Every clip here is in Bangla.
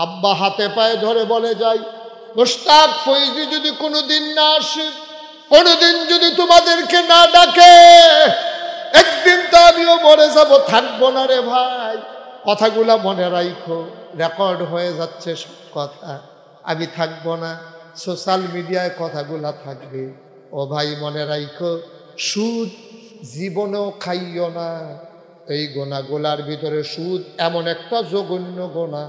আব্বা হাতে পায়ে ধরে বলে যাই, মুশতাক ফৈজি যদি কোনোদিন না আসে, কোনোদিন যদি তোমাদেরকে না ডাকে, একদিন তো আমিও মরে যাব, থাকবো না রে ভাই। কথাগুলা মনে রাখো, রেকর্ড হয়ে যাচ্ছে সব কথা। আমি থাকবো না, সোশ্যাল মিডিয়ায় কথাগুলা থাকবে। ও ভাই মনে রাখো, সুদ জীবনেও খাইও না। এই গোনাগুলার ভিতরে সুদ এমন একটা জঘন্য গোনা,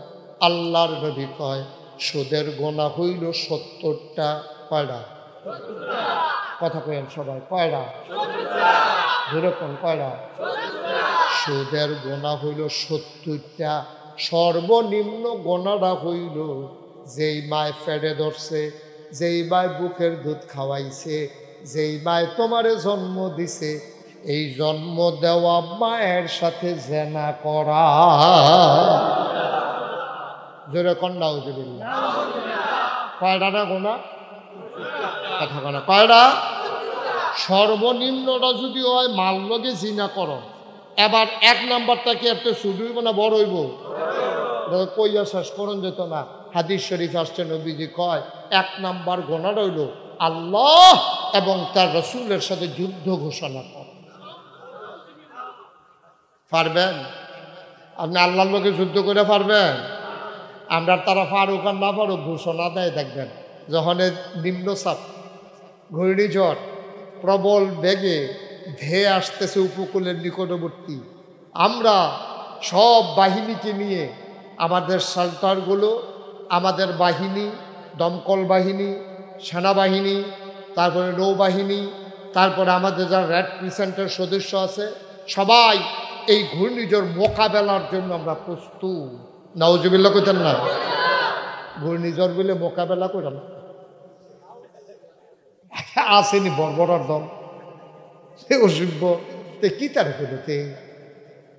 আল্লাহর নবী কয় সুদের গোনা হইল 70টা। কয়টা? কথা কয়েন সবাই, কয়টা? যেরকম কয়টা? সুদের গোনা হইল 70টা। সর্বনিম্ন গোনাটা হইল যেই মায় ফেডে ধরছে, যেই মায় বুকের দুধ খাওয়াইছে, যেই মায় তোমারে জন্ম দিছে, এই জন্ম দেওয়া মায়ের সাথে জেনা করা। জোরে কন্যা উজুবিল্লাহ। কয়টা না গোনা? কথা কনা কয়টা? সর্বনিম্নটা যদি হয় মাল লগে জিনা করো। এবার 1 নাম্বারটা কি একটা শুধু হইব না বড় হইব? কইয়া শেষ করুন যেত না। হাদিস শরীফ আসছে, নবীজি কয় 1 নাম্বার গোনাটা হইল আল্লাহ এবং তার রসুলের সাথে যুদ্ধ ঘোষণা কর। পারবেন আপনি আল্লাহর লোকে যুদ্ধ করে? পারবেন? আমরা তারা ফারুক আর না ফারুক ঘোষণা দেয়, দেখবেন যখন নিম্নচাপ ঘূর্ণিঝড় প্রবল বেগে ধেয়ে আসতেছে উপকূলের নিকটবর্তী, আমরা সব বাহিনীকে নিয়ে, আমাদের সরকারগুলো, আমাদের বাহিনী, দমকল বাহিনী, সেনাবাহিনী, তারপরে নৌবাহিনী, তারপরে আমাদের যারা রেড ক্রিসেন্টের সদস্য আছে, সবাই এই ঘূর্ণিঝড় মোকাবেলার জন্য আমরা প্রস্তুত। নাউজুবিল্লাহ কইতেন না? ঘূর্ণিঝড় বলে মোকাবেলা করেন আসেনি বর্বরার দল, সে অসভ্য তে কি তার করতে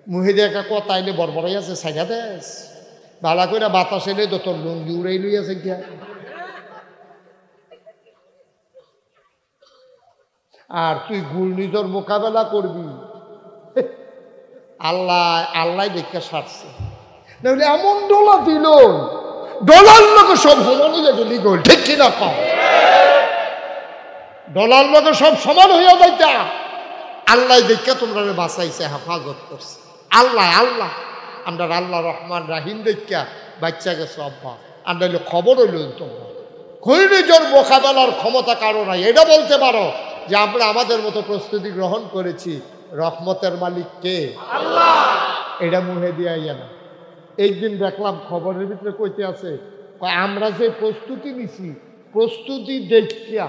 মুহিদে একা কথা আইলে বর্বরাই আছে সাইডা দেশ বালা করে বাতাস এলে তো তোর লুঙ্গি উড়াই লই আছে গিয়া। আর তুই ঘূর্ণিঝড় মোকাবেলা করবি, আল্লাহ আল্লাহ দেখে সারছে। নাহলে এমন ডোলা দিল, ডলার লোক সব সমান হয়ে গেলি গোল, ঠিক কিনা কম? ডলার লোক সব সমান হইয়া যাইতা। আল্লাহ দেখে তোমরা বাঁচাইছে, হেফাজত করছে। আল্লাহ আল্লাহ আমরা আল্লাহ রহমান রাহিম দেখা বাচ্চা গেছো আব্বা। আমরা খবর হইল তোমরা ঘূর্ণিঝড় মোকাবেলার ক্ষমতা কারো নাই। এটা বলতে পারো যে আমরা আমাদের মতো প্রস্তুতি গ্রহণ করেছি। রহমতের মালিক কে? আল্লাহ। এটা মুহে দিয়া না। একদিন দেখলাম খবরের ভিতরে কইতে আছে, আমরা যে প্রস্তুতি নিছি, প্রস্তুতি দেখিয়া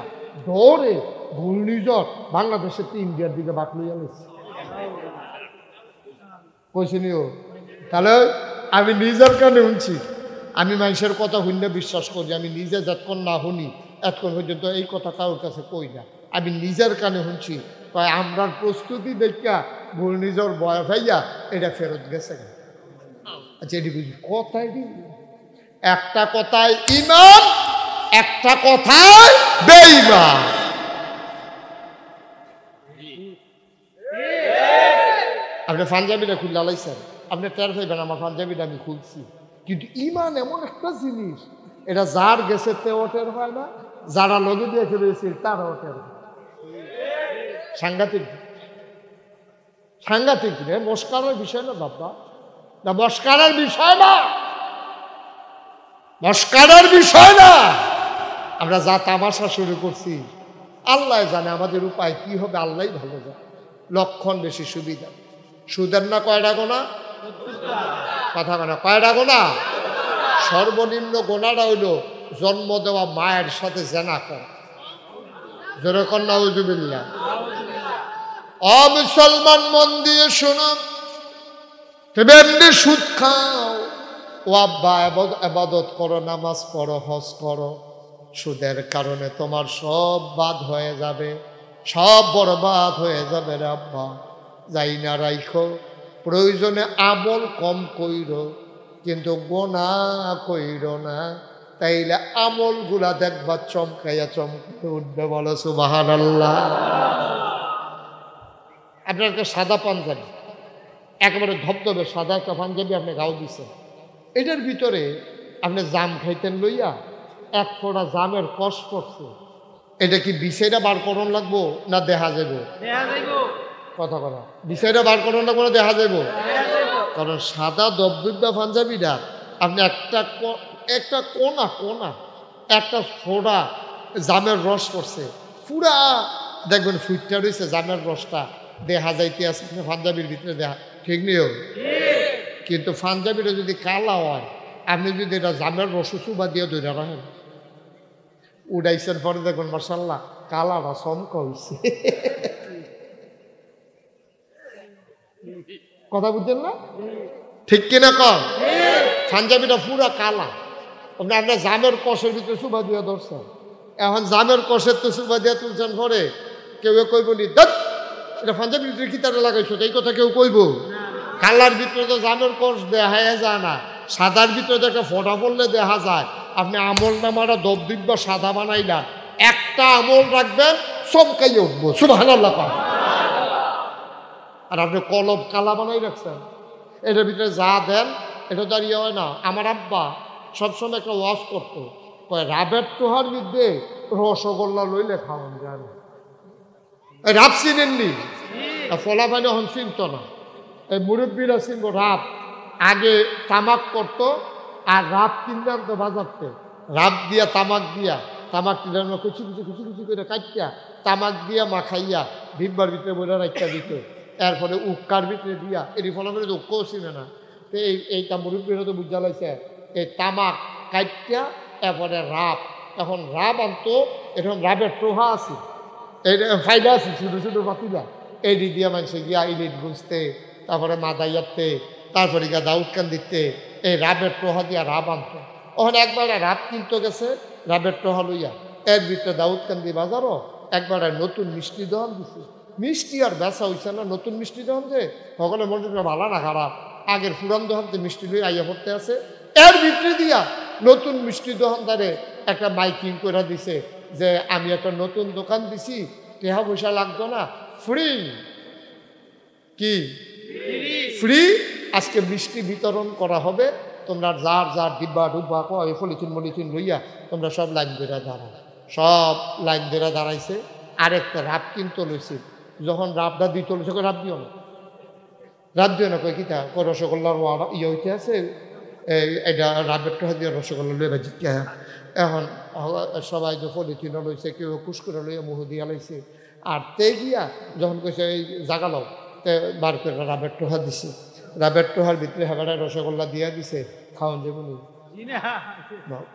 দৌড়ে ঘূর্ণিঝড় বাংলাদেশের ইন্ডিয়ার দিকে বাক লইয়া গেছে। কইছিনিও তাহলে আমি নিজের কানে শুনছি। আমি মানুষের কথা শুনলে বিশ্বাস করি, আমি নিজে যতক্ষণ না শুনি এতক্ষণ পর্যন্ত এই কথা কারোর কাছে কই না। আমি নিজের কানে শুনছি, আমরা প্রস্তুতি দেখিয়া ঘূর্ণিঝড় বয়া ভাইয়া এটা ফেরত গেছে। আচ্ছা এটি বুঝি কথাই একটা কথায় ইমান, একটা কথায় বেঈমান। আপনি পাঞ্জাবিটা খুললে আলাইছেন, আপনি টের পাইবেন আমার পাঞ্জাবিটা আমি খুলছি। কিন্তু ইমান এমন একটা জিনিস, এটা যার গেছে তেও টের হয় না, যারা লগে দিয়ে রয়েছে তারাও টের হয়। সাংঘাতিক সাংঘাতিক রে, মস্কারের বিষয় না বাবা, না মস্কারের বিষয় না, মস্কারের বিষয় না। আমরা যা তামাশা শুরু করছি, আল্লাহ জানে আমাদের উপায় কি হবে, আল্লাহ ভালো জানে। লক্ষণ বেশি সুবিধা। সুদের না কয়টা গোনা? কথা গোনা কয়টা গোনা? সর্বনিম্ন গোনাটা হইল জন্ম দেওয়া মায়ের সাথে জেনা করা। যেরকম নাউজুবিল্লাহ। অমুসলমান মন দিয়ে শোনো, তুমি এমনি সুদ খাও, ও আব্বা আবাদত করো, নামাজ পড়ো, হজ করো, সুদের কারণে তোমার সব বাদ হয়ে যাবে, সব বরবাদ হয়ে যাবে রে আব্বা। যাই না রাইখো, প্রয়োজনে আমল কম কইরো, কিন্তু গোনা কইরো না, তাইলে আমলগুলা দেখবা চমকাইয়া চমকে উঠবে। বলো সুবহানাল্লাহ। আপনার একটা সাদা পাঞ্জাবি, একেবারে ধবধবে সাদা একটা পাঞ্জাবি আপনি গাও দিচ্ছেন, এটার ভিতরে আপনি জাম খাইতেন লইয়া এক ফোঁটা জামের কষ পড়ছে, এটা কি বিষয়টা বার করন লাগবো না দেখা যাব? কথা কথা বিষয়টা বার করন লাগবো না দেখা যাব? কারণ সাদা দবদুব্বা পাঞ্জাবিটা আপনি একটা কোনা কোনা একটা ফোঁটা জামের রস পড়ছে, পুরা দেখবেন ফুটটা রয়েছে জামের রসটা দেখা যাইতে আছে পাঞ্জাবির ভিতরে দেখা, ঠিক নেই? কিন্তু পাঞ্জাবিটা যদি কালা হয়, আপনি যদি এটা জামের রস চুবা দিয়ে ধরে রাখেন, উড়াইছেন পরে দেখবেন মাশাআল্লাহ কালাটা চমকা হয়েছে। কথা বুঝছেন না? ঠিক কিনা কর? পাঞ্জাবিটা পুরা কালা, আপনার জামের কষের ভিতরে চুবা দিয়ে ধরছেন, এখন জামের কষের তো চুবা দিয়ে তুলছেন পরে কেউ কইব নি দত এটা পাঞ্জাবির ভিতরে কি তারা লাগাইছো, এই কথা কেউ কইব? কালার ভিতরে তো জামের কষ দেখা যায় না, সাদার ভিতরে তো একটা ফোঁটা পড়লে দেখা যায়। আপনি আমল নামাটা দবদিব্বা সাদা বানাইলা, একটা আমল রাখবেন চমকাই উঠবো, সুবহানাল্লাহ। আর আপনি কলব কালা বানাই রাখছেন, এটার ভিতরে যা দেন এটা দাঁড়িয়ে হয় না। আমার আব্বা সবসময় একটা ওয়াজ করতো, রাবের টোহার মধ্যে রসগোল্লা লইলে খাওয়ান যায় না। রাব চিনেননি? ফলাফানি এখন চিনত না, এই মুরব্বীরা চিনব রাব। আগে তামাক করতো আর রাব কিনতে আনতো বাজারতে, রাব দিয়া তামাক দিয়া, তামাক কিনে কুচি কুচি কুচি কুচি করে কাটিয়া তামাক দিয়া মাখাইয়া ডিব্বার ভিতরে বইরা রাখা দিত, এরপরে উক্কার ভিতরে দিয়া, এটি ফলাফলে তো উক্কও চিনে না। তো এইটা মুরব্বীরা তো বুঝা লাইছে, এই তামাক কাটিয়া এরপরে রাব, এখন রাব আনতো, এখন রাবের টোহা আছে, এই ফাইদা আছে ছোটো ছোটো পাতিলা, এডি দিয়া মানুষে গিয়া ইলিট গুঁজতে, তারপরে মাদাইয়াতে, তারপরে গিয়া দাউদকান দিতে, এই রাবের টোহা দিয়া রাব আনতো। ওখানে একবার রাব কিনতে গেছে রাবের টোহা লইয়া, এর ভিতরে দাউদকান্দি বাজারও একবার নতুন মিষ্টি দহন দিছে, মিষ্টি আর বেচা হইছে না, নতুন মিষ্টি দহন যে সকলে মনে ভালো না খারাপ, আগের পুরান দহনতে মিষ্টি লই আইয়া পড়তে আছে, এর ভিতরে দিয়া নতুন মিষ্টি দোকানদারে একটা মাইকিং করে দিছে যে আমি একটা নতুন দোকান দিছি, টাকা পয়সা লাগতো না, ফ্রি। কি ফ্রি? আজকে মিষ্টি বিতরণ করা হবে, তোমরা যার যার ডিব্বা ডুব্বা কয় পলিথিন মলিথিন লইয়া তোমরা সব লাইন ধরে দাঁড়াও। সব লাইন ধরে দাঁড়াইছে, আরেকটা রাব কিনতে লইছে, যখন রাবটা দিতে লইছে রাব দিও না, রাব দিও না, কয় কি তা রসগোল্লার ইয়ে হইতে আছে, এটা রাবের টোহা দিয়ে রসগোল্লা লইয়া জিজ্ঞা। এখন সবাই যে পলিথিন লইছে, কেউ কুসকুরা লইয়া মুহ দিয়া লাইছে, আর তে গিয়া যখন কইছে এই জাগালো তে বার করে রাবের টোহা দিছে, রাবের টোহার ভিতরে হেবাটা রসগোল্লা দিয়া দিছে, খাওয়ান যাবনি?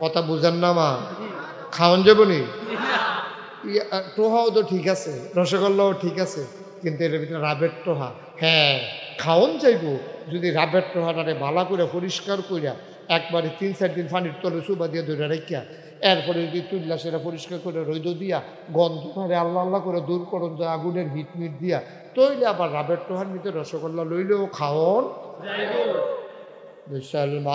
কথা বুঝেন না মা? খাওয়ান যাবনি? টোহাও তো ঠিক আছে, রসগোল্লাও ঠিক আছে, কিন্তু এর ভিতরে রাবের টোহা, হ্যাঁ খাওয়ান যাইব যদি রাবের টোহাটারে ভালো করে পরিষ্কার করিয়া একবারে 3-4 দিন পানির তলে চুবা দিয়ে ধরে রেখা, এরপরে যদি তুললা সেটা পরিষ্কার করে রৈদ দিয়া গন্ধ মারে আল্লাহ আল্লাহ করে দূর করুন যায় আগুনের হিটমিট দিয়া, তৈলে আবার রাবের টোহার ভিতরে রসগোল্লা লইলেও খাওয়ান। মুসলমান,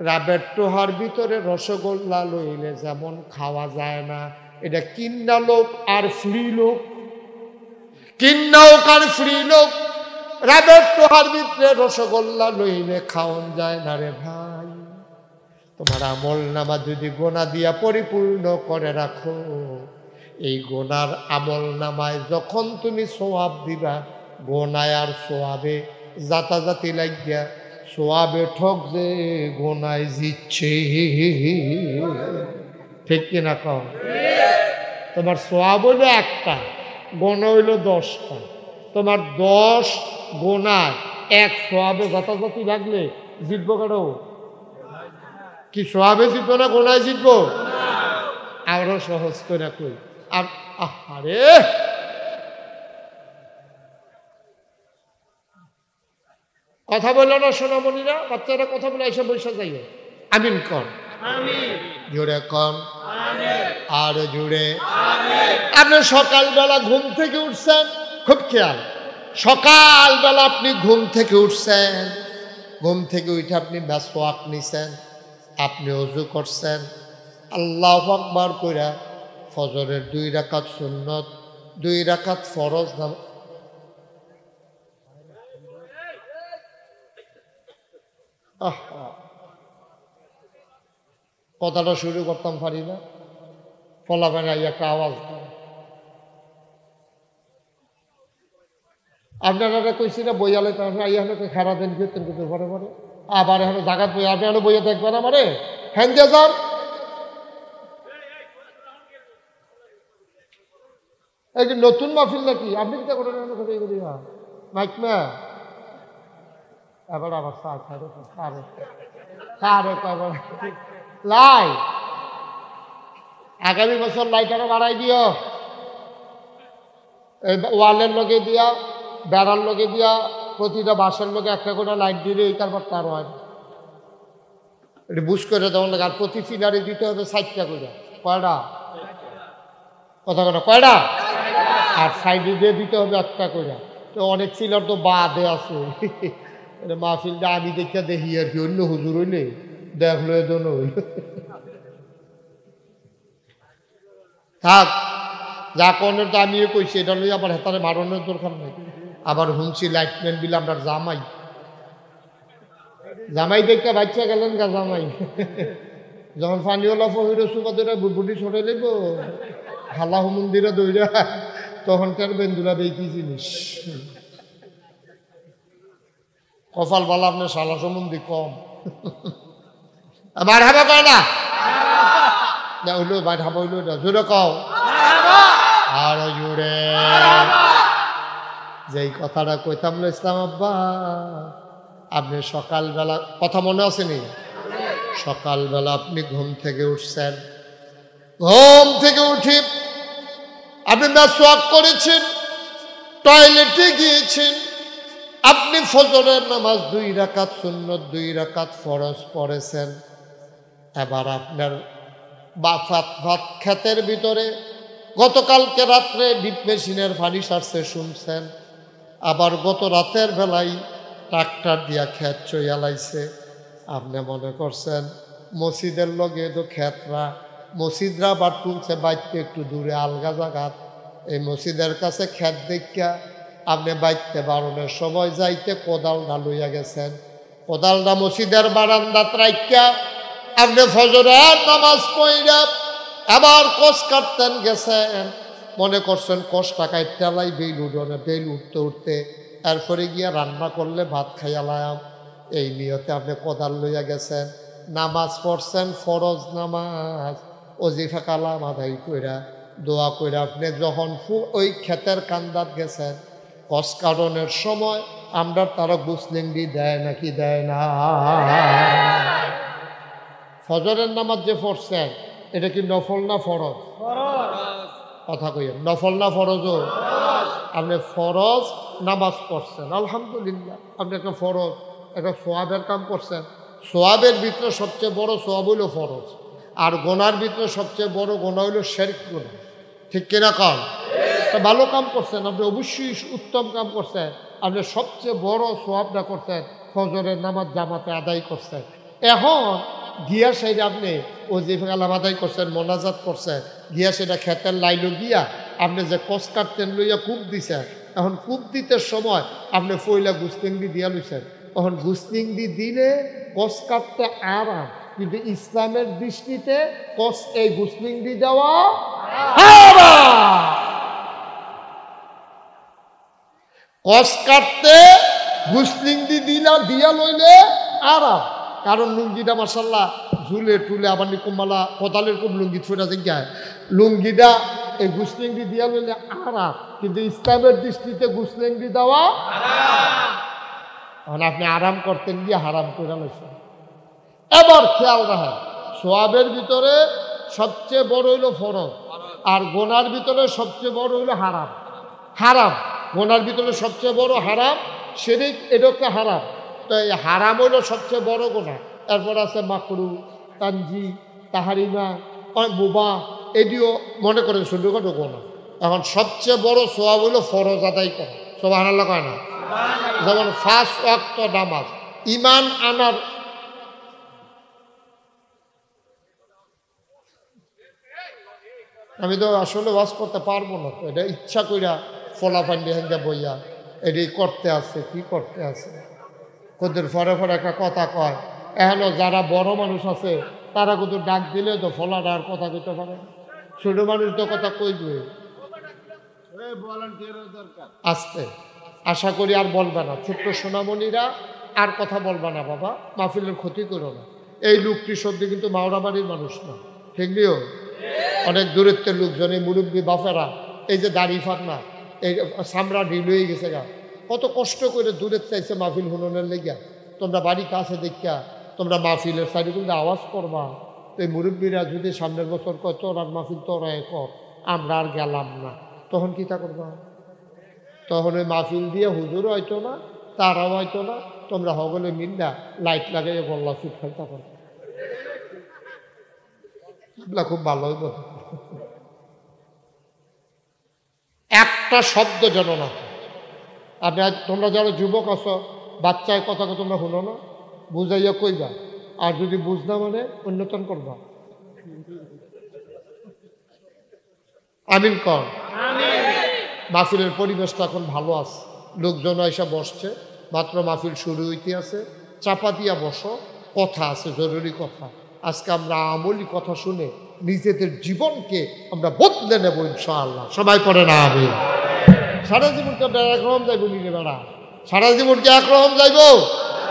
রাবের টোহার ভিতরে রসগোল্লা লইলে যেমন খাওয়া যায় না, এটা কিন্না লোক আর ফ্রি লোক, কিন্নাওক আর ফ্রি লোক। রাবের টোহার ভিতরে রসগোল্লা লইলে খাওয়ান যায় না রে ভাই। তোমার আমল নামা যদি গোনা দিয়া পরিপূর্ণ করে রাখো, এই গোনার আমল নামায় যখন তুমি সোয়াব দিবা, গোনায় আর সোয়াবে জাতাজাতি লাগিয়া সোয়াবে ঠক যে গোনায় জিতছে, ঠিক কিনা কও? তোমার সোয়াব হইল একটা, গোনা হইল 10টা, তোমার 10 গোনায় 1 সোয়াবে জাতাজাতি লাগলে জিতবো কেন? কি সোয়াবে জিতবো না গোনায় জিতবো? আরো সহজ করে কই, আর আরে কথা বললো না সোনামণিরা, বাচ্চারা কথা বলে এসে বসে যাইও। আমিন কর, জোরে কন, আর জুড়ে। আপনি সকালবেলা ঘুম থেকে উঠছেন, খুব খেয়াল, সকালবেলা আপনি ঘুম থেকে উঠছেন, ঘুম থেকে উঠে আপনি মেসওয়াক নিছেন, আপনি ওযু করছেন, আল্লাহু আকবার কইরা ফজরের 2 রাকাত সুন্নত, 2 রাকাত ফরজ নামাজ, কথাটা শুরু করতাম পারি না, ফলাফানে একটা আওয়াজ দেয়। আপনারা কইছি না বইয়ালে তাহলে খারা দেন কীর্তন করতে পরে পরে আবার এখন জাগাত বই আপনারা বইয়ে দেখবেন আমারে হ্যান দিয়ে যান। এই যে নতুন মাহফিল নাকি আপনি কিটা করেন মাইক না এবার আবার লাই আগামী বছর লাইট আরো বাড়াই দিও, ওয়ালের লগে দিয়া বেড়ার লগে দিয়া প্রতিটা বাসের লগে একটা করে লাইট দিলে এই তারপর তার হয় এটা বুঝ করে দেওয়ার লাগে। আর প্রতি ফিলারে দিতে হবে 4টা করে, কয়টা কথা কথা কয়টা, আর সাইডে দিয়ে দিতে হবে 1টা করে। তো অনেক ফিলার তো বাদে আছে মাহফিলটা আমি দেখে দেখি আর কি, অন্য হুজুর হইলে দেখলো এজন হইল থাক যা কনের তো আমিও কইছি এটা লই আবার হেতারে মারণের দরকার নেই। আবার শুনছি লাইটম্যান বিল আমরা জামাই জামাই দেখতে বাচ্চা গেলেন গা জামাই যখন পানিওয়ালা ফহির সুবাদরা বুটবুটি ছড়ে নেব হালাহ মন্দিরে দৌড়া তখন তার বেন্দুলা দেই কি জিনিস কপাল বালা আপনার সালা সম্বন্ধে কম মার হাবা কয় না হইলো মার হাবা হইলো না জোরে কও আরো জোরে। যেই কথাটা কইতাম না ইসলাম আব্বা, আপনি সকালবেলা কথা মনে আছে নি? সকালবেলা আপনি ঘুম থেকে উঠছেন, ঘুম থেকে উঠি আপনি মেসওয়াক করেছেন, টয়লেটে গিয়েছেন, আপনি ফজরের নামাজ 2 রাকাত সুন্নত 2 রাকাত ফরজ পড়েছেন। এবার আপনার ভাত ক্ষেতের ভিতরে গতকালকে রাত্রে ডিপ মেশিনের পানি সারছে শুনছেন, আবার গত রাতের বেলায় ট্রাক্টর দিয়া ক্ষেত চইয়া লাইছে। আপনি মনে করছেন মসজিদের লগে তো ক্ষেতরা, মসজিদরা আবার তুলছে বাইতে একটু দূরে আলগা জাগাত, এই মসজিদের কাছে ক্ষেত দেখা আপনি বাইতে বারণের সময় যাইতে কোদালটা লইয়া গেছেন, কোদালটা মসজিদের বারান্দাত রাইকা আপনি ফজরের নামাজ পড়া আবার কষ কাটতেন গেছেন, মনে করছেন কষটা কাটতে লাই বেল উঠোনে, বেল উঠতে উঠতে এরপরে গিয়া রান্না করলে ভাত খাইয়ালাম, এই নিয়তে আপনি কোদাল লইয়া গেছেন, নামাজ পড়ছেন ফরজ নামাজ, ওজিফা কালাম আদায় কইরা দোয়া কইরা আপনি যখন ওই ক্ষেতের কান্দাত গেছেন, কষ কাটনের সময় আমরা তারা গুসলিঙ্গি দেয় নাকি দেয় না? ফজরের নামাজ যে পড়ছেন এটা কি নফল না ফরজ? কথা কইয়েন নফল না ফরজও? আপনি ফরজ নামাজ পড়ছেন আলহামদুলিল্লাহ, আপনি একটা ফরজ একটা সোয়াবের কাম করছেন। সোয়াবের ভিতরে সবচেয়ে বড় সোয়াব হইল ফরজ, আর গোনার ভিতরে সবচেয়ে বড় গোনা হইল শিরক গুনাহ, ঠিক কিনা কন? ভালো কাম করছেন আপনি, অবশ্যই উত্তম কাম করছেন আপনি, সবচেয়ে বড় সোয়াবটা করছেন ফজরের নামাজ জামাতে আদায় করছেন। এখন গিয়া সাইডে আপনি ওজিফা কালাম আদায় করছেন, মোনাজাত করছেন, গিয়া সেটা খেতের লাইলো গিয়া আপনি যে কষ কাটতেন লইয়া কূপ দিছেন, এখন কূপ দিতে সময় আপনি ফইলা গুস্তিংদি দিয়া লইছেন, এখন গুস্তিংদি দিলে কষ কাটতে আরাম, কিন্তু ইসলামের দৃষ্টিতে কষ এই গুস্তিংদি দেওয়া হারাম। কষ কাটতে গুস্তিংদি দিয়া লইলে আরাম, কারণ লুঙ্গিটা মাসাল্লাহ ঝুলে টুলে আবার নিকুমালা কোদালের খুব লুঙ্গি ছোটা জায়গায় লুঙ্গিটা এই গুসলিংটি দিয়া লইলে আরাম, কিন্তু ইসলামের দৃষ্টিতে গুসলিংটি দেওয়া এখন আপনি আরাম করতেন গিয়ে হারাম করে লইছেন। এবার খেয়াল রাখেন, সোয়াবের ভিতরে সবচেয়ে বড় হইল ফরজ, আর গোনার ভিতরে সবচেয়ে বড় হইল হারাম। হারাম গোনার ভিতরে সবচেয়ে বড় হারাম, শিরক এটাকে হারাম, তো এই হারাম হইল সবচেয়ে বড় গোনা, এরপর আছে মাকরু, তানজি, তাহারিমা, বোবা, এটিও মনে করেন ছোটখাটো গোনা। এখন সবচেয়ে বড় সোয়াব হইল ফরজ আদায় করা, সুবহানাল্লাহ কয় না? যেমন 5 ওয়াক্ত নামাজ, ইমান আনার আমি তো আসলে ওয়াজ করতে পারবো না, তো এটা ইচ্ছা কইরা ফলাফান্ডি হেঙ্গা বইয়া এটি করতে আছে, কি করতে আছে ওদের পরে পরে একটা কথা কয়, এখনো যারা বড় মানুষ আছে তারা কিন্তু ডাক দিলে তো ফলাটা আর কথা কইতে পারে, ছোট মানুষ তো কথা কইবে। আস্তে আশা করি আর বলবে না, ছোট্ট সোনামণিরা আর কথা বলবে না বাবা, মাহফিলের ক্ষতি করো না। এই লোকটি সত্যি কিন্তু মাওড়া বাড়ির মানুষ না, ঠিক নিও, অনেক দূরত্বের লোকজন, এই মুরব্বী বাপেরা, এই যে দাড়ি ফাঁকনা, এই চামড়া ঢিল হয়ে গেছে গা, কত কষ্ট করে দূরের চাইছে মাহফিল হুননের লেগা। তোমরা বাড়ি কাছে দেখা তোমরা মাহফিলের সাইডে কিন্তু আওয়াজ করবা। এই মুরব্বীরা যদি সামনের বছর কয় তোর আর মাহফিল তোরা কর, আমরা আর গেলাম না, তখন কী তা করবা? তখন ওই মাহফিল দিয়ে হুজুরও হয়তো না, তারাও হয়তো না, তোমরা হগলে মিল্লা লাইট লাগাইয়ে গল্লা চুপ ফেলতে পারো, খুব ভালো হইব। একটা শব্দ যেন না। আপনি তোমরা যারা যুবক আছো, বাচ্চায় কথা তোমরা শুনো না, বুঝাইয়া কইবা, আর যদি বুঝ না মানে উন্নতন করবা। আমিন কর। মাহফিলের পরিবেশটা এখন ভালো আছে, লোকজন এসে বসছে, মাত্র মাহফিল শুরু হইতে আছে, চাপা দিয়া বসো, কথা আছে, জরুরি কথা। আজকে আমরা আমলি কথা শুনে নিজেদের জীবনকে আমরা বদলে নেব ইনশাআল্লাহ। সবাই পড়ে না আমি সারা জীবনকে আমরা একরকম যাইব, নিজে বেড়া সারা জীবনকে একরকম যাইব।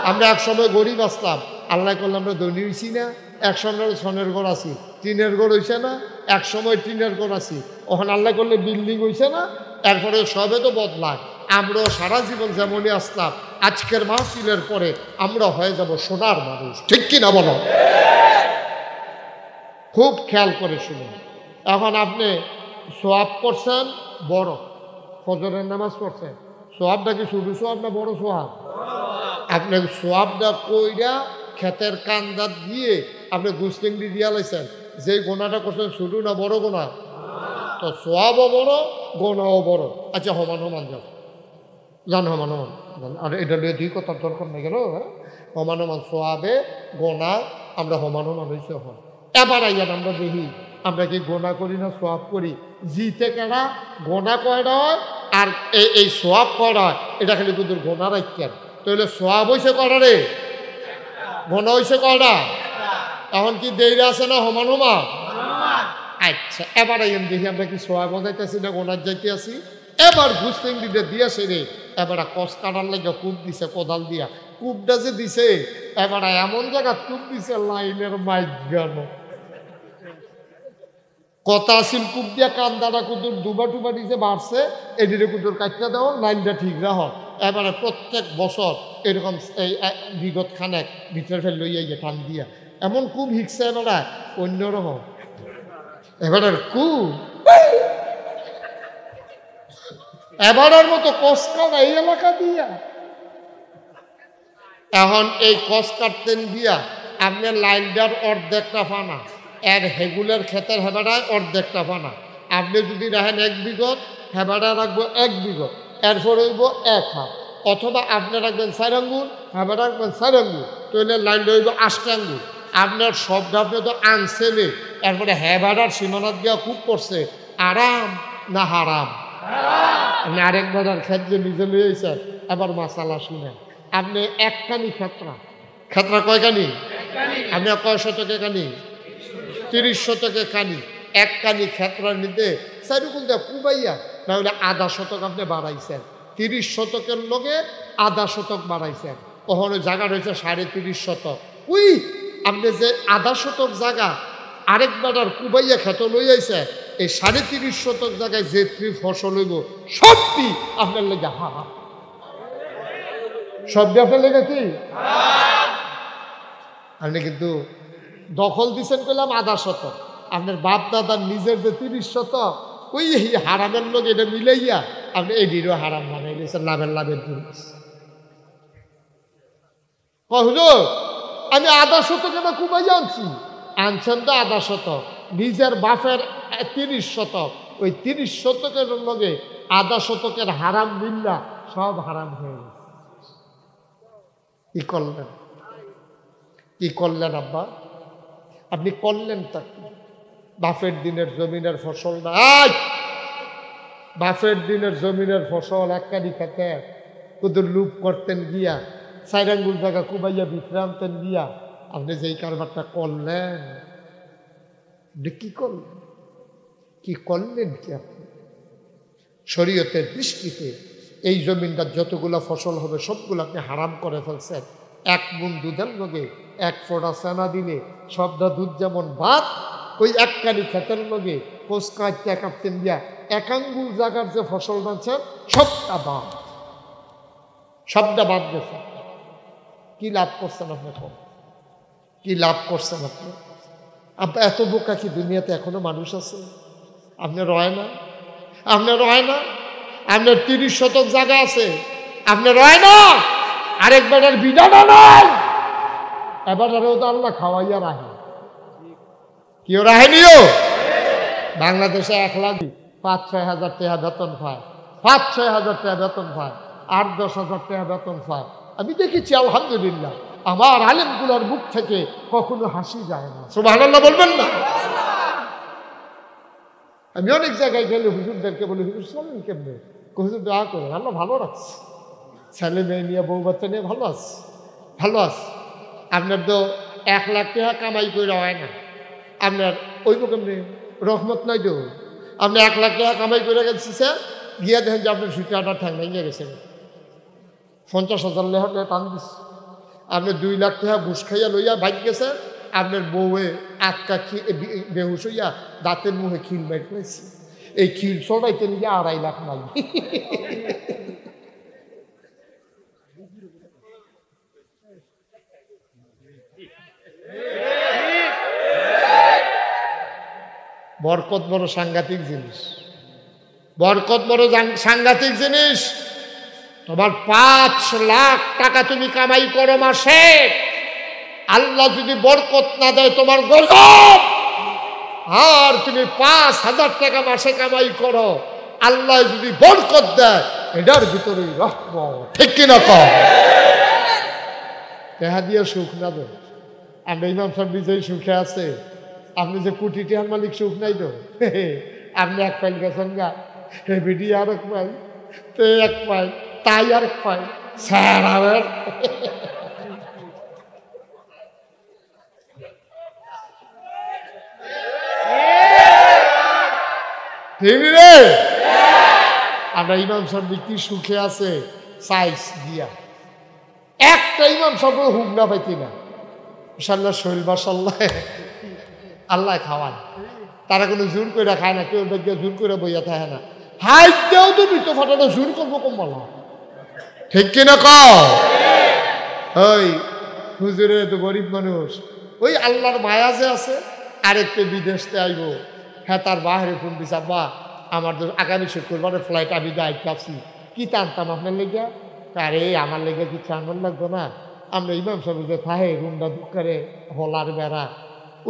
আমরা এক সময় গরিব আসলাম, আল্লাহ করলে আমরা ধনী হইছি না। এক সময় সনের ঘর আছি, টিনের ঘর হইছে না। এক সময় টিনের ঘর আছি, ওখানে আল্লাহ করলে বিল্ডিং হইছে না। এরপরে সবে তো বদলায়। আমরাও সারা জীবন যেমনই আসলাম, আজকের মাহফিলের পরে আমরা হয়ে যাব সোনার মানুষ, ঠিক কিনা বলো? খুব খেয়াল করে শুনুন। এখন আপনি সোয়াব করছেন বড়, ফজরের নামাজ পড়ছেন, সোয়াবটা কি শুধু সোয়াব না বড় সোয়াব? আপনি সোয়াবটা কইরা ক্ষেতের কান্দাত দিয়ে আপনি গুসলিংডি দিয়া লাইছেন, যে গোনাটা করছেন শুধু না বড় গোনা? তো সোয়াবও বড়, গোনাও বড়। আচ্ছা সমান সমান যাও, জান সমান সমান। আর এটা নিয়ে দুই কথার দরকার নেই গেল, সমান সমান সোয়াবে গোনা আমরা সমান সমান হয়েছে। এখন এবার আইয়ান আমরা দেখি আমরা কি গোনা করি না সোয়াব করি? জিতে কেনা গোনা কয়টা হয় আর এই সোয়াব কয়টা হয়, এটা খালি কিন্তু গোনা রাখছেন। তাহলে সোয়াব হয়েছে কয়টা রে, গোনা হয়েছে কয়টা? এখন কি দেরি আছে না সমান সমান? আচ্ছা এবার আইন দেখি আমরা কি সোয়াব যাইতেছি না গোনার যাইতে আছি। এবার ঘুষতেন দিতে দিয়েছে রে, এবার কষ কাটার লাগে কূপ দিছে কোদাল দিয়া, কূপটা যে দিছে এবার এমন জায়গা কূপ দিছে লাইনের মাইক গান কথা আসিল, কূপ দিয়া কান্দাটা কুদুর দুবা টুবা দিছে বাড়ছে, এদিকে কুদুর কাটটা দেওয়া লাইনটা ঠিক রাখ। এবারে প্রত্যেক বছর এরকম এই বিগত খানেক ভিতরে ফেল লইয়া গিয়ে টান দিয়া এমন কূপ হিকছে এবারে অন্যরকম। এবারের কূপ এবারের মতো কষ কাটা এই এলাকা দিয়া। এখন এই কষ কাটতেন দিয়া আপনার লাইনটার অর্ধেকটা ফানা, এর হেগুলের ক্ষেতের হেবাটায় অর্ধেকটা ফানা। আপনি যদি রাখেন 1 বিঘত, হেবাটা রাখবো 1 বিঘত, এরপর হইব 1 হাত। অথবা আপনি রাখবেন 4 আঙ্গুল, হেবাটা রাখবেন 4 আঙ্গুল, তাহলে লাইনটা হইব 8 আঙ্গুল। আপনার সবটা আপনি তো আনছেনে, এরপরে হেবাটার সীমানাত গিয়া খুব করছে, আরাম না হারাম? আপনি আরেক বাজার ক্ষেত যে নিজে লইয়েছেন, এবার মাসালা শুনেন। আপনি একখানি ক্ষেত্রা, ক্ষেত্রা কয়খানি? আপনি কয় শতকে কানি? 30 শতকে কানি। এক কানি ক্ষেত্রার নিতে চারিকুল দেয়া কুবাইয়া না হলে আধা শতক আপনি বাড়াইছেন। 30 শতকের লগে আধা শতক বাড়াইছেন, ওখানে জায়গা রয়েছে 30.5 শতক। উই আপনি যে আধা শতক জায়গা আরেক বাটার কুবাইয়া খেত লই আইছে, এই 30.5 শতক জায়গায় যে ফসল হইব সবটি আপনার লেগে হা হা, সবটি আপনার লেগে কি? আপনি কিন্তু দখল দিচ্ছেন করলাম আধা শতক, আপনার বাপ দাদার নিজের যে 30 শতক, ওই হারামের লোক এটা মিলাইয়া আপনি এটিরও হারাম বানাই দিয়েছেন, লাভের জিনিস। হুজুর আমি আধা শতকে না কুবাইয়া আনছেন তো আধা শতক, নিজের বাপের 30 শতক, ওই 30 শতকের লগে আধা শতকের হারাম মিল্লা সব হারাম হয়ে গেছে। কি করলেন? কি করলেন আব্বা? আপনি করলেন তা কি? বাপের দিনের জমিনের ফসল নাই, বাপের দিনের জমিনের ফসল একখানি খেতে কুদুর লুপ করতেন গিয়া 4 আঙ্গুল জায়গা কুবাইয়া বিক্রান্তেন দিয়া আপনি যেই কারবারটা করলেন, কি করলেন? কি করলেন কি আপনি? শরীয়তের দৃষ্টিতে এই জমিনটার যতগুলো ফসল হবে সবগুলো আপনি হারাম করে ফেলছেন। 1 মুন দুধের লগে 1 ফোঁটা সেনা দিলে সবটা দুধ যেমন ভাত, ওই 1 কানি খেতের লগে কোচকাঁচটা কাপতেন দিয়া 1 আঙ্গুল জায়গার যে ফসল বাঁচছেন সবটা বাদ, সবটা বাদ গেছে। কি লাভ করছেন আপনি? কি লাভ করছেন আপনি? আপনার এত বোকা কি দুনিয়াতে এখনো মানুষ আছে? আপনার রয় না? আপনার রয় না? আপনার 30 শতক জায়গা আছে, আপনার রয় না? আরেকবার আর বিধান নাই, এবার আরও তো আল্লাহ খাওয়াইয়া রাখে। কেউ রাহেনিও? বাংলাদেশে 1 লাখ 5-6 হাজার টাকা বেতন পায়, 5-6 হাজার টাকা বেতন পায়, 8-10 হাজার টাকা বেতন পায়। আমি দেখেছি আলহামদুলিল্লাহ, আমার আলেমগুলোর মুখ থেকে কখনো হাসি যায় না। সুবহানাল্লাহ বলবেন না? আমি অনেক জায়গায় গেলে হুজুরদেরকে বলি, হুজুর চলেন কেমনে? হুজুর দোয়া করেন, আল্লাহ ভালো রাখছে, ছেলে মেয়ে নিয়ে বউ বাচ্চা নিয়ে ভালো আছে, ভালো আছে। আপনার তো 1 লাখ টাকা কামাই করে হয় না, আপনার ওই কেমনি রহমত নাই তো। আপনি 1 লাখ টাকা কামাই করে গেছি স্যার, গিয়ে দেখেন যে আপনার সুইটারটা ঠ্যাং ভেঙে গেছে, 50,000 লেহার টান দিচ্ছে। আপনি 2 লাখ টাকা ঘুষ খাইয়া লইয়া বাইক গেছে, আপনার বউয়ে আটকা বেহুশ হইয়া দাঁতের মুখে খিল বাইক পেয়েছে। এই খিল চড়াইতে নিয়ে 2.5 লাখ নাই। বরকত বড় সাংঘাতিক জিনিস, বরকত বড় সাংঘাতিক জিনিস। তোমার 5 লাখ টাকা তুমি কামাই করো মাসে, আল্লাহ যদি বরকত না দেয় তোমার গজব। আর তুমি 5,000 টাকা মাসে কামাই করো, আল্লাহ যদি বরকত দেয় এটার ভিতরেই রহমত। ঠিক কিনা কও? টাকা দিয়ে সুখ না দেয়। আমরা ইমাম সাহেব নিজেই সুখে আছে, আপনি যে কোটি টাকার মালিক সুখ নাই তো। আপনি 1 পাইল গেছেন গা, বিডি আর 1 পাইল, তো 1 পাইল, তাই আর 1 পাইল, স্যার আবার রে। আমরা ইমাম সাহেব কি সুখে আছে সাইজ দিয়া, একটা ইমাম সাহেব হুক না পাইতি না। মাশাআল্লাহ শৈল মাশাআল্লাহ, আল্লাহ খাওয়ান, তারা কোনো জোর করে খায় না, কেউ দেখে জোর করে বইয়া থাকে না। হাইতেও তো মৃত্যু ফাটানো জোর করবো কম বলা। ঠিক কিনা কও? ওই হুজুরে তো গরিব মানুষ, ওই আল্লাহর মায়া যে আছে, আরেকটা বিদেশতে আইব, হ্যাঁ তার বাহিরে ফোন দিছে, আব্বা আমার তো আগামী শুক্রবারের ফ্লাইট, আমি দায়িত্ব আছি, কি টানতাম আপনার লেগে? আরে আমার লেগে কিছু আনন্দ লাগতো না, আমরা ইমাম সাহেব যে থাহে রুমটা দুঃখারে হলার বেড়া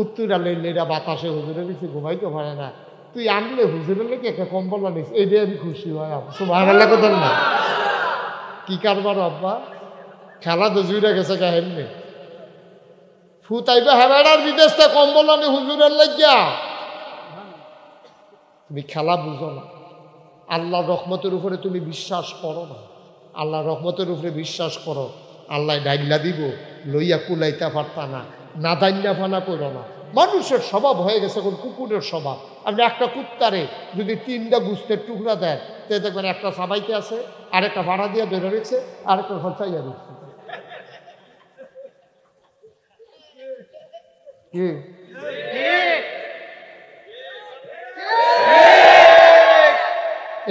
উত্তরা লেরা বাতাসে, হুজুরের কিছু ঘুমাইতে পারে না, তুই আনলে হুজুরের লেগে একটা কম্বল আনিস, এটাই আমি খুশি হয়। সুবহানাল্লাহ কথা না? কি কারবার আব্বা, খেলা তো জুড়ে গেছে কাহিনী ফুতাইবে হেবেড়ার বিদেশটা কম্বল আনি হুজুরের লাগিয়া। তুমি খেলা বুঝো না, আল্লাহর রহমতের উপরে তুমি বিশ্বাস করো না। আল্লাহর রহমতের উপরে বিশ্বাস করো, আল্লাহ ডাইল্লা দিব, লইয়া কুলাইতে পারতা না, না দাইল্লা ফানা করো না। মানুষের স্বভাব হয়ে গেছে এখন কুকুরের স্বভাব। আপনি একটা কুত্তারে যদি 3টা গুস্তের টুকরা দেন, তে দেখবেন একটা সাবাইতে আছে, আরেকটা ভাড়া দিয়ে ধরে রেখেছে, আরেকটা ফলসাইয়া দিচ্ছে।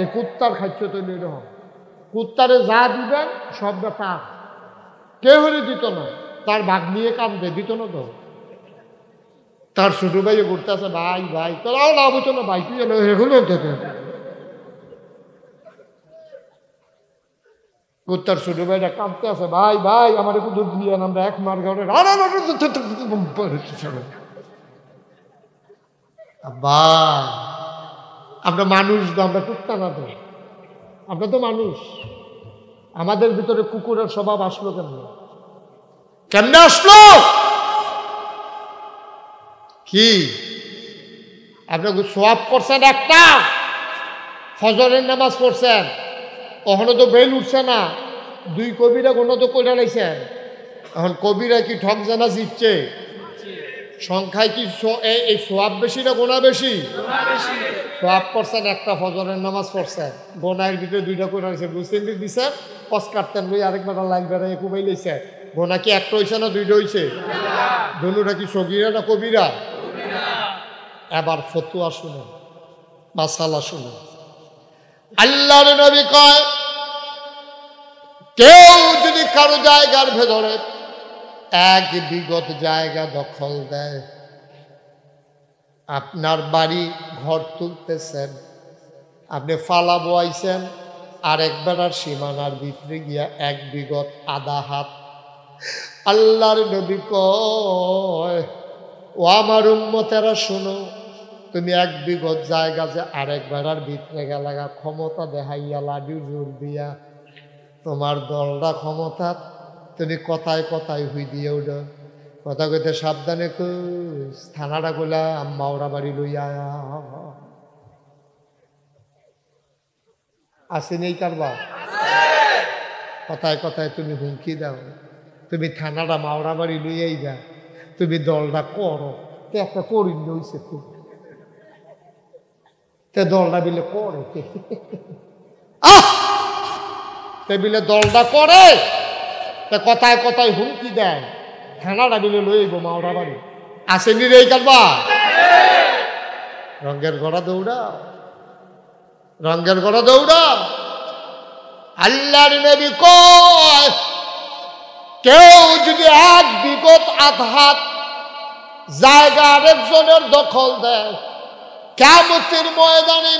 এই কুত্তার খাদ্য তৈরি এরকম, কুত্তারে যা দিবেন সবটা তার, কেউ হলে দিত না, তার ভাগ নিয়ে কাঁদবে, দিত না তো। তার ছোট ভাইও ঘুরতে আছে, ভাই ভাই তোরাও লাভ হতো না, ভাই তুই এগুলো কুত্তার ছোট ভাইটা কাঁদতে আছে, ভাই ভাই আমার একটু দুধ দিয়ে আমরা 1 মার ঘরে। আব্বা আমরা মানুষ, আমরা কুত্তা না তো, আমরা তো মানুষ। আমাদের ভিতরে কুকুরের স্বভাব আসলো কেমনে? কেমনে আসলো? কি আপনি সোয়াব করছেন, একটা ফজরের নামাজ পড়ছেন, ওখানে তো বেল উঠছে না, দুই কবিরা গোনা তো কইরা লাইছেন, এখন কবিরা কি ঠক জানা জিতছে? সংখ্যায় কি এই সোয়াব বেশি না গোনা বেশি? সোয়াব পড়ছেন, একটা ফজরের নামাজ পড়ছেন, গোনার ভিতরে দুইটা করে রয়েছে, বুঝতেন দিছে কস কাটতেন লই আরেকবার লাইন বেড়াই কুবাই লইছে। গোনা কি একটা হয়েছে না দুইটা হয়েছে? দুটা কি সগীরা না কবিরা? এবার ফতুয়া শুনেন, মাসালা শুনেন। আল্লাহর নবী কয়, কেউ যদি কারো জায়গার ভেতরে এক বিগত জায়গা দখল দেয়, আপনার বাড়ি ঘর তুলতেছেন, আপনি ফালা বোয়াইছেন, আর একবার সীমানার ভিতরে গিয়া এক বিগত আধা হাত, আল্লাহর নবী কয়, ও আমার উম্মতেরা শোনো, তুমি এক বিগত জায়গা যে আরেক বেড়ার ভিতরে গেলাগা ক্ষমতা দেখাইয়া লাডি জোর দিয়া তোমার দলটা ক্ষমতা, তুমি কথায় কথায় হুই দিয়ে উঠ, কথা কইতে সাবধানে কইস, থানাটা কইলা মাওরা বাড়ি লইয়া আসে নেই কারবা, কথায় কথায় তুমি হুমকি দাও, তুমি থানাটা মাওরা বাড়ি লইয়াই যা, তুমি দলটা করো, তে একটা করিন হইছে তুমি, তে দলটা বিলে করে বিলে দলটা করে, তে কথায় কথায় হুমকি দেয়, থানাটা বিলে লইব মাওরা বাড়ি আসেনি রে কারবা, রঙের ঘোড়া দৌড়া, রঙের ঘোড়া দৌড়া। আল্লাহর নবী কয়, কেউ যদি এক বিগত আধাত জায়গা আরেকজনের দখল দেয়, কিয়ামতের ময়দানে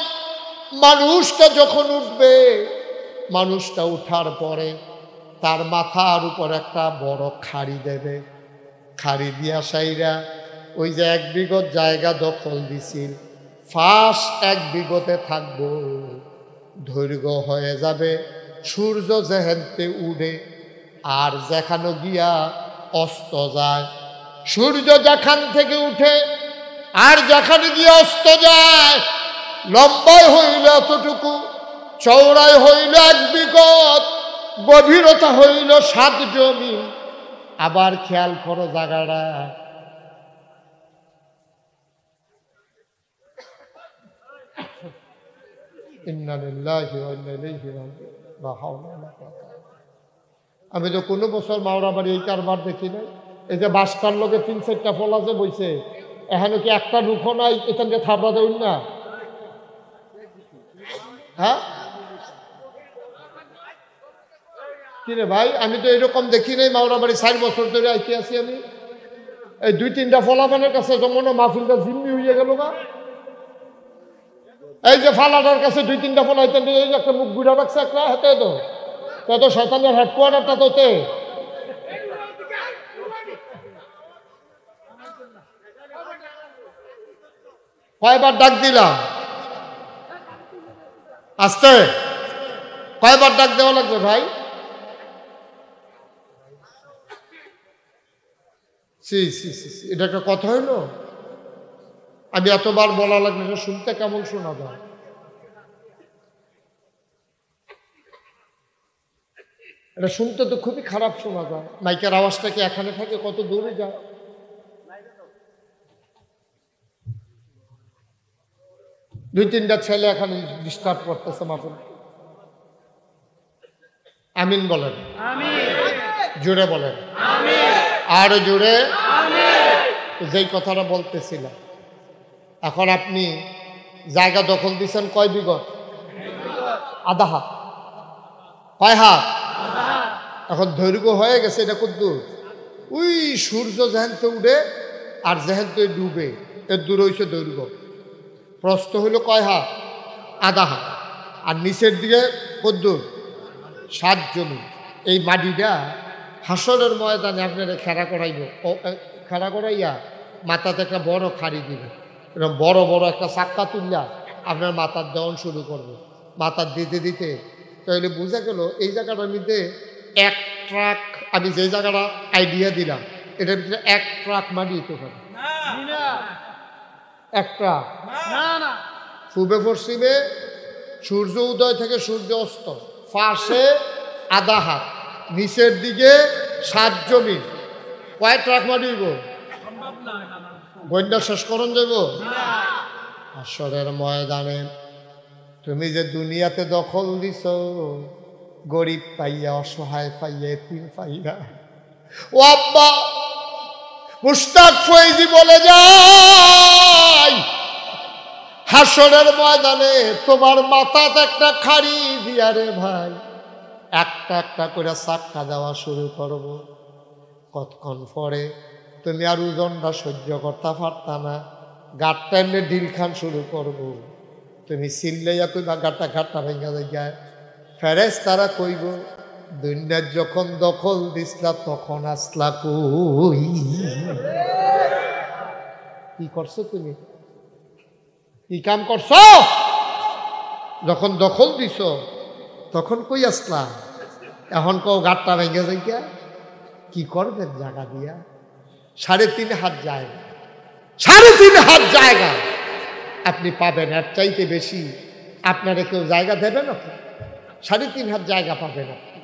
মানুষটা যখন উঠবে, মানুষটা উঠার পরে তার মাথার উপর একটা বড় খাড়ি দেবে, খাড়ি দিয়া সাইরা ওই যে এক বিগত জায়গা দখল দিছিল, ফাঁস এক বিগতে থাকবো, দৈর্ঘ্য হয়ে যাবে সূর্য যেহেনতে উঠে আর যেখানে গিয়া অস্ত যায়, সূর্য যেখান থেকে উঠে আর যেখানে গিয়ে অস্ত যায়, লম্বায় হইল এতটুকু, চৌড়ায় হইল এক বিগত, গভীরতা হইল 7 জমিন। আবার খেয়াল করো জায়গাটা, আমি তো কোনো বছর মাওরা বাড়ি এই কারবার দেখি নাই, এই যে বাসটার লোকে 3-4টা ফল আছে বইছে, এখানে কি একটা রুখো নাই, এখান থেকে থাপড়া দেউন না? হ্যাঁ কিরে ভাই, আমি তো এরকম দেখি নাই মাওরা বাড়ি 4 বছর ধরে আইতে আছি আমি, এই 2-3টা ফলাফানের কাছে যেমন মাহফিলটা জিম্মি হইয়া গেল না, এই যে ফালাটার কাছে 2-3টা ফল আইতেন, এই যে একটা মুখ ঘুরা রাখছে একটা হাতে, তো শয়তানের হেডকোয়ার্টারটা তোতে কয়বার ডাক দিলাম, আসতে কয়বার ডাক দেওয়া লাগবে ভাই? এটা একটা কথা হইল? আমি এতবার বলা লাগবে, শুনতে কেমন শোনা যায়? এটা শুনতে তো খুবই খারাপ শোনা যায়, মাইকের আওয়াজটা কি এখানে থাকে, কত দূরে যায়? দুই তিনটা ছেলে এখানে ডিস্টার্ব করতেছে মাফুল। আমিন বলেন, জোরে বলেন, আরো জোরে। যেই কথাটা বলতেছিলাম, এখন আপনি জায়গা দখল দিচ্ছেন কয় বিগত? আধা হাত। কয় হাত? এখন দৈর্ঘ্য হয়ে গেছে এটা কদ্দূর? ওই সূর্য যেহেনতে উঠে আর যেহেনতে ডুবে, এর দূর হয়েছে দৈর্ঘ্য। প্রস্থ হইল কয় হাত? আধা হাত। আর নিচের দিকে কদ্দূর? 7 জমি। এই মাটিটা হাসরের ময়দানে আপনারা খেলা করাইব, খেলা করাইয়া মাথাতে একটা বড় খাড়ি দিবে, এরকম বড় বড় একটা চাক্কা তুললা আপনার মাথার দেওয়ান শুরু করবে। মাথার দিতে দিতে তাহলে বোঝা গেল এই জায়গাটার মধ্যে 1 ট্রাক, আমি যে জায়গাটা আইডিয়া দিলাম এটার ভিতরে 1 ট্রাক মাটি দিতে পারে। 1 ট্রাক পূবে পশ্চিমে সূর্য উদয় থেকে সূর্য অস্ত, পাশে আধা হাত, নিচের দিকে 7 জমিন, কয় ট্রাক মারিব? গন্ডা শেষ করন যাব। হাসরের ময়দানে তুমি যে দুনিয়াতে দখল দিছ, গরিব পাইয়া, অসহায় পাইয়া, এতিম পাইয়া। ও আব্বা মুশতাক ফয়েজি বলে যায়, হাসরের ময়দানে তোমার মাথাতে একটা খাড়ি দিয়া রে ভাই, একটা একটা করে চাক্কা দেওয়া শুরু করব। কতক্ষণ পরে তুমি আর ওজনটা সহ্য করতে পারতা না, গাঁট টাইমে ঢিল খান শুরু করব। তুমি চিল্লাইয়া কইবা গাটা ঘাটটা ভেঙে যায়। ফেরেশতারা কইব, দুনিয়ার যখন দখল দিসলা তখন আসলা কই? কি করছো তুমি? কি কাম করছো? যখন দখল দিছ তখন কই আসলা? এখন কও গাটটা ভেঙে যাইয়া। কি করবেন জায়গা দিয়া? 3.5 হাত জায়গা, 3.5 হাত জায়গা আপনি পাবেন। এর চাইতে বেশি আপনারে কেউ জায়গা দেবে না। 3.5 হাত জায়গা পাবেন আপনি,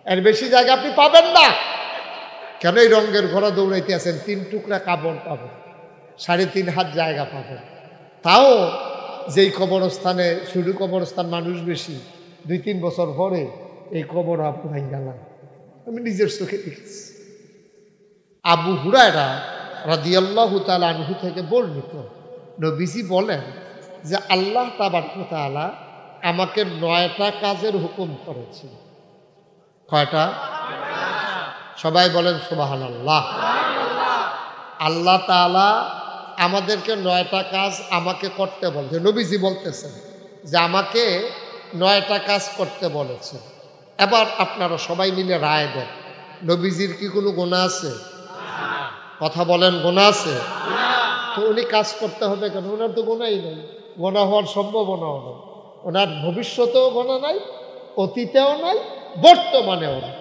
এর বেশি জায়গা আপনি পাবেন না। কেন এই রঙের ঘোড়া দৌড়াইতে আছেন? 3 টুকরা কাপড় পাবেন, 3.5 হাত জায়গা পাবেন। তাও যেই কবরস্থানে, শুধু কবরস্থান মানুষ বেশি, 2-3 বছর পরে এই কবর আপনি ভাঙ্গা লাগে। আমি নিজের চোখে দেখেছি। আবু হুরায়রা রাদিয়াল্লাহু তাআলা আনহু থেকে বর্ণিত, নবীজি বলেন যে আল্লাহ তাবারক ওয়া তাআলা আমাকে 9টা কাজের হুকুম করেছে। কয়টা? সবাই বলেন সুবহানাল্লাহ। আল্লাহ তাআলা আমাদেরকে 9টা কাজ আমাকে করতে বলছে। নবীজি বলতেছেন যে আমাকে 9টা কাজ করতে বলেছে। এবার আপনারা সবাই মিলে রায় দেন, নবীজির কি কোনো গুনাহ আছে? কথা বলেন, গুনাহ আছে? তো উনি কাজ করতে হবে কেন? ওনার তো গুনাহই নাই, গুনাহ হওয়ার সম্ভাবনাও নেই। ওনার ভবিষ্যতেও গুনাহ নাই, অতীতেও নাই, বর্তমানেও নাই।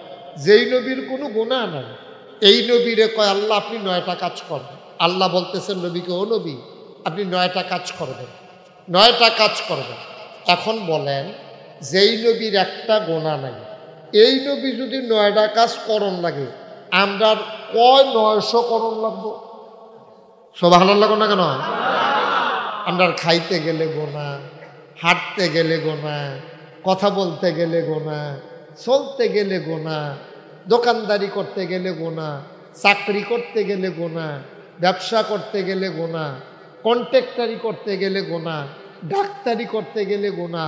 যেই নবীর কোনো গুনাহ নাই, এই নবীরে কয় আল্লাহ আপনি 9টা কাজ করবেন। আল্লাহ বলতেছেন নবীকে, ও নবী আপনি 9টা কাজ করবেন, 9টা কাজ করবেন। এখন বলেন, যেই নবীর একটা গুনাহ নাই, এই নবী যদি 9টা কাজ করণ লাগে, আমরা কয় 900 করণ লাগবো? সুবহানাল্লাহ না কেন? আমরা খাইতে গেলে গোনা, হাঁটতে গেলে গোনা, কথা বলতে গেলে গোনা, চলতে গেলে গোনা, দোকানদারি করতে গেলে গোনা, চাকরি করতে গেলে গোনা, ব্যবসা করতে গেলে গোনা, কন্ট্রাক্টারি করতে গেলে গোনা, ডাক্তারি করতে গেলে গোনা।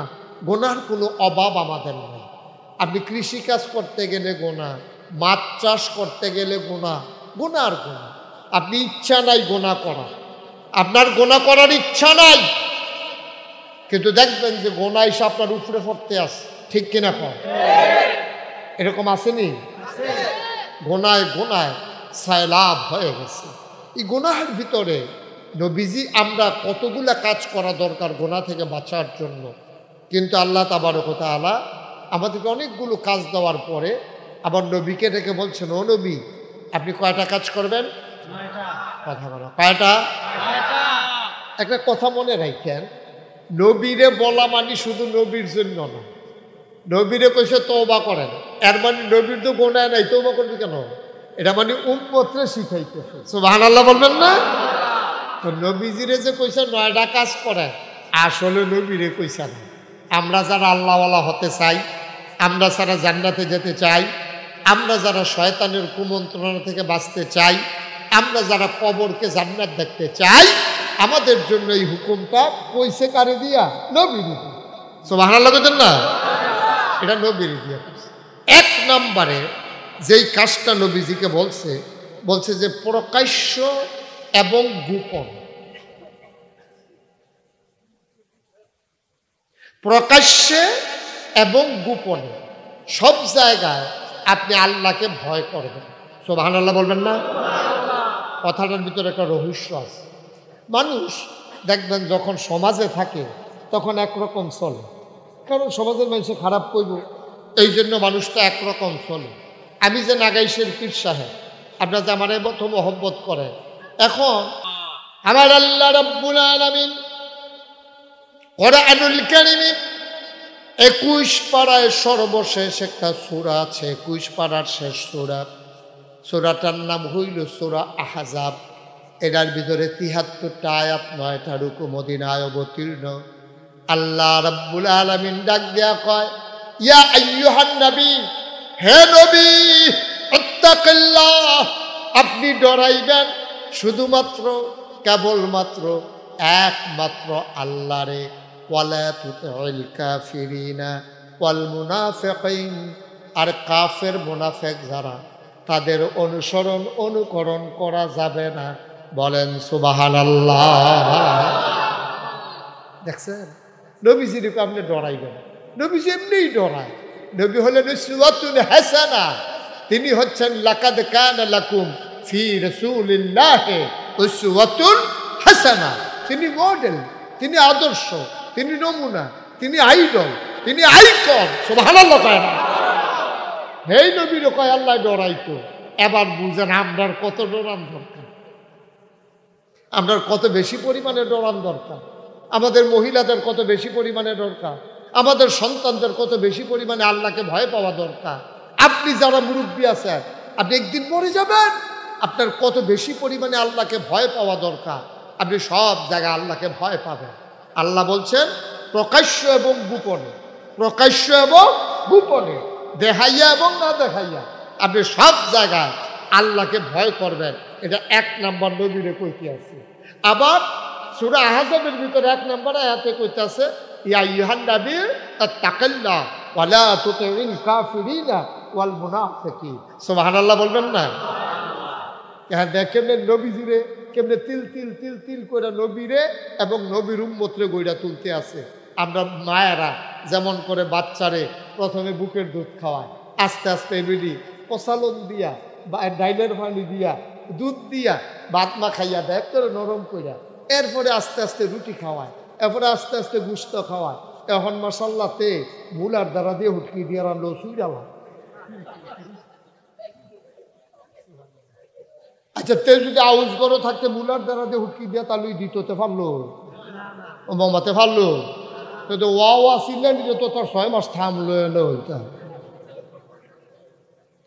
গোনার কোনো অভাব আমাদের নেই। আপনি কৃষিকাজ করতে গেলে গোনা, মাছ চাষ করতে গেলে গোনা, গোনার গোনা। আপনি ইচ্ছা নাই গোনা করা, আপনার গোনা করার ইচ্ছা নাই, কিন্তু দেখবেন যে গোনা এসে আপনার উপরে পড়তে আসে। ঠিক কিনা কর? এরকম আসেনি? গোনায় গোনায় সায়লাভ হয়ে গেছে। এই গোনাহের ভিতরে নবীজি আমরা কতগুলা কাজ করা দরকার গোনা থেকে বাঁচার জন্য, কিন্তু আল্লাহ তাবারক ওয়া তাআলা আমাদেরকে অনেকগুলো কাজ দেওয়ার পরে আবার নবীকে ডেকে বলছেন, ও নবী আপনি কয়টা কাজ করবেন? কথা বলো, কয়টা? একটা কথা মনে রাখেন, নবীরে বলা মানে শুধু নবীর জন্য না। নবীরে কইছে তওবা করেন, এর মানে নবীর তো গোনায় নাই, তওবা করবে কেন? এটা মানে উম্মতরে শিখাইতেছে। সুবহানাল্লাহ বলবেন না? তো নবীজিরে যে কইছে 9টা কাজ করে, আসলে নবীরে কইছে না। আমরা যারা আল্লাহওয়ালা হতে চাই, আমরা যারা জান্নাতে যেতে চাই, আমরা যারা শয়তানের কুমন্ত্রণা থেকে বাঁচতে চাই, আমরা যারা কবরকে জান্নাত দেখতে চাই, আমাদের জন্য এই হুকুমটা কইছে কারে দিয়া? নবীর। সুবহানাল্লাহ বলেন না? এটা নবীর দিয়া। 1 নম্বরে যেই কাজটা নবীজিকে বলছে, বলছে যে প্রকাশ্য এবং গোপন। প্রকাশ্যে এবং গোপনে সব জায়গায় আপনি আল্লাহকে ভয় করবেন। সুবহানাল্লাহ বলবেন না? কথাটার ভিতরে একটা রহস্য আছে। মানুষ দেখবেন যখন সমাজে থাকে তখন একরকম চলে, কারণ সমাজের মানুষে খারাপ কইব, এই জন্য মানুষটা একরকম চলে। আমি যে নাগাইশের পীর সাহেব, আপনার যে আমার এত মহব্বত করেন, এখন আমার আল্লাহ রাব্বুল আলামিন কোরআনুল কারীমে 21 পাড়ায় সর্বশেষ একটা সূরা আছে, 21 পাড়ার শেষ সূরা। সূরাটার নাম হইল সূরা আহজাব। এটার ভিতরে 73টা আয়াত, 9টা রুকু মদিনায় অবতীর্ণ। আল্লাহ রাব্বুল আলামিন ডাক দেয়া কয়, ইয়া আইয়ুহান নবী, হে নবী, ইত্তাকিল্লাহ, আপনি ডরাইবেন শুধুমাত্র কেবলমাত্র একমাত্র আল্লাহরে। ওয়ালা তুতিল কাফিরিনা ওয়াল মুনাফিকিন, আর কাফের মুনাফিক যারা, তাদের অনুসরণ অনুকরণ করা যাবে না। বলেন সুবহানাল্লাহ। দেখছেন, নবীজির আপনি ডরাইবেন। নবীজি এমনিই ডরায়। নবী হলেন উসওয়াতুন হাসানা। তিনি হচ্ছেন লাকাদ কানা লাকুম ফি রাসূলিল্লাহি উসওয়াতুন হাসানা। তিনি মডেল, তিনি আদর্শ, তিনি নমুনা, তিনি আইডল, তিনি আইকন। সুবহানাল্লাহ কয় না? এই নবীর কয় আল্লাহ ডরাইতো। এবার বুঝেন আপনার কত ডরান দরকার, আপনার কত বেশি পরিমাণে ডরান দরকার, আমাদের মহিলাদের কত বেশি পরিমাণে দরকার, আমাদের সন্তানদের কত বেশি পরিমাণে আল্লাহকে ভয় পাওয়া দরকার। আপনি যারা মুরব্বী আছেন, আপনি একদিন মরে যাবেন, আপনার কত বেশি পরিমাণে আল্লাহকে ভয় পাওয়া দরকার। আপনি সব জায়গায় আল্লাহকে ভয় পাবেন। আল্লাহ বলছেন প্রকাশ্য এবং গোপনে, প্রকাশ্য এবং গোপনে, দেখাইয়া এবং না দেখাইয়া আপনি সব জায়গায় আল্লাহকে ভয় করবেন। এটা 1 নম্বর নবীরে কইতে আছে। আবার সূরা আহজাবের ভিতরে 1 নম্বর আয়াতে কইতে আছে, ইয়া আইয়ুহান নবী ইত্তাকিল্লাহ ওয়ালা তুতিল কাফিরিনা ওয়াল মুনাফিকিন। সুবহানাল্লাহ বলবেন না? হ্যাঁ, দেখেন নবীজিরে কেমনে তিল তিল তিল তিল করে নবীরে এবং নবীর উম্মতরে গইরা তুলতে আছে। আমরা মায়েরা যেমন করে বাচ্চারে প্রথমে বুকের দুধ খাওয়ায়, আস্তে আস্তে এমনি কষালন দিয়া বা ডাইলের পানি দিয়া দুধ দিয়া ভাত মা খাইয়া দেয় করে নরম কইরা, এরপরে আস্তে আস্তে রুটি খাওয়ায়, এরপরে আস্তে আস্তে গুস্ত খাওয়ায়। এখন মাশাল্লাহতে মুলার দ্বারা দিয়ে হুটকি দিয়ে রান্না সুইডালা। আচ্ছা, তে যদি আউজ করো থাকতে মুলার দ্বারা দিয়ে হুটকি দিয়া তাহলে দিতে পারলো, ও মামাতে পারলো। তো ওয়া ছিলেন যে তো তার 6 মাস থামলো এলো হইতা।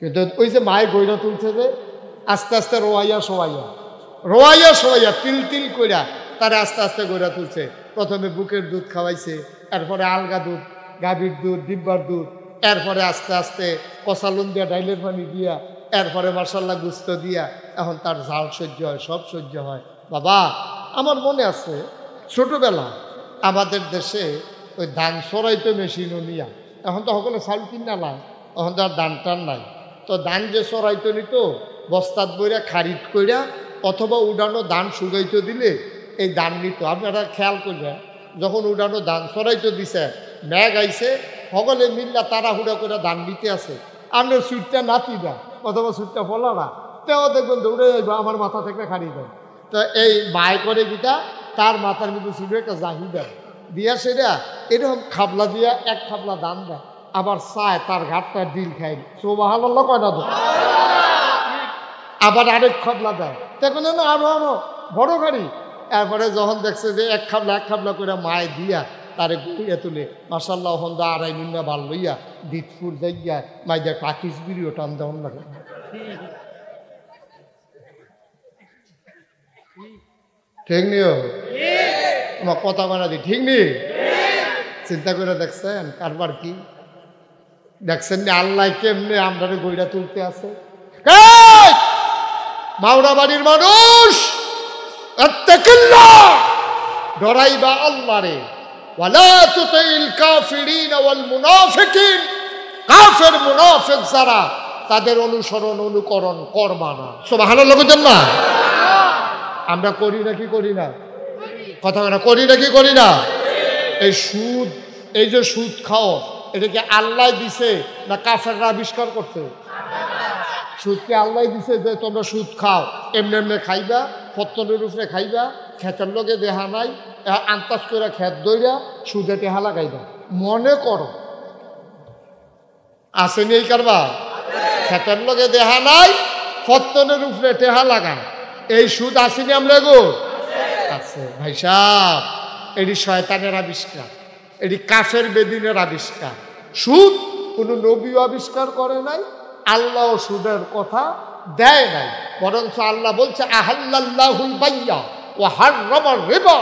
কিন্তু ওই যে মায়ে গইরা তুলছে যে আস্তে আস্তে রোয়াইয়া শোয়াইয়া, রোয়াইয়া শোয়াইয়া তিল তিল কইরা তারা আস্তে আস্তে গইরা তুলছে। প্রথমে বুকের দুধ খাওয়াইছে, এরপরে আলগা দুধ, গাভীর দুধ, ডিব্বার দুধ, এরপরে আস্তে আস্তে কষালুন দিয়া ডাইলের পানি দিয়া, এরপরে মাশাল্লাহ গুস্ত দিয়া। এখন তার ঝাল সহ্য হয়, সব সহ্য হয়। বাবা, আমার মনে আছে ছোটবেলা আমাদের দেশে ওই ধান সরাইতো মেশিনও নিয়া, এখন তো সকলে চাউল কিনা নাই, এখন তো আর ধান টান নাই। তো ধান যে সরাইতো নিত বস্তাত বইরা খারিদ কইরা অথবা উডানো ধান শুকাইতে দিলে এই ধান নিত। আপনারা খেয়াল করবেন, যখন উডানো ধান সরাইতে দিছে, ম্যাগ আইছে, সকলে মিল্লা তাড়াহুড়া করে ধান দিতে আছে। আপনার সুইটটা নাতি না অথবা সুইটটা ফলা না, তেও দেখবেন দৌড়ে যাইব আমার মাথা থেকে খাড়ি দেয়। তো এই মাই করে গীতা তার মাথার মধ্যে শুধু একটা জাহি দেয় দিয়া, সেটা এরকম খাবলা দিয়া 1 খাবলা ধান দেয়, আবার চায় তার ঘাটটা ডিল খাই। সুবহানাল্লাহ কয় না তো? আবার আরেক খাবলা দেয়, তখন আরো আরো বড় গাড়ি। এরপরে যখন দেখছে যে 1 খাবলা করে মায় দিয়া তারে গুইয়া তুলে, মাশাল্লাহ হন্দা 2.5 মিনিট বাল লইয়া দিতপুর যাইয়া মাইদের পাখিস বিড়িও টান দেওয়ান লাগে। ঠিক নিও আমার কথা বানা দি, ঠিক নি? চিন্তা করে দেখছেন কারবার কি? দেখছেন না আল্লাহ কেমনে আমরা গইরা তুলতে আছে। মাওড়া বাড়ির মানুষ, ইত্তাকিল্লাহ, ডরাইবা আল্লাহরে। ওয়ালা তুতিল কাফিরিন ওয়াল মুনাফিকিন, কাফের মুনাফিক যারা, তাদের অনুসরণ অনুকরণ করবা না। সুবহানাল্লাহ বলেন না? আমরা করি নাকি করি না? কথা বলা করি নাকি করি না? এই সুদ, এই যে সুদ খাও, এটা কি আল্লাহ দিছে না কাফেররা আবিষ্কার করছে? সুদকে আল্লাহ দিছে যে তোমরা সুদ খাও, এমনি এমনি খাইবা, ফত্তনের উপরে খাইবা, খেতের লগে দেহা নাই, আন্তাজ করে খেত দইরা সুদে টেহা লাগাইবা। মনে করো আসেনি এই কারবার? খেতের লগে দেহা নাই, ফত্তনের উপরে টেহা লাগায়, এই সুদ আসেনি আমরা গো? আছে ভাই সাহেব, এটি শয়তানের আবিষ্কার। এটি কাফের বেদিনের আবিষ্কার। সুদ কোনো নবীও আবিষ্কার করে নাই, আল্লাহ সুদের কথা দেয় নাই, বরঞ্চ আল্লাহ বলছে আহাল্লাল্লাহুল বাইয়া ওয়া হাররামার রিবা।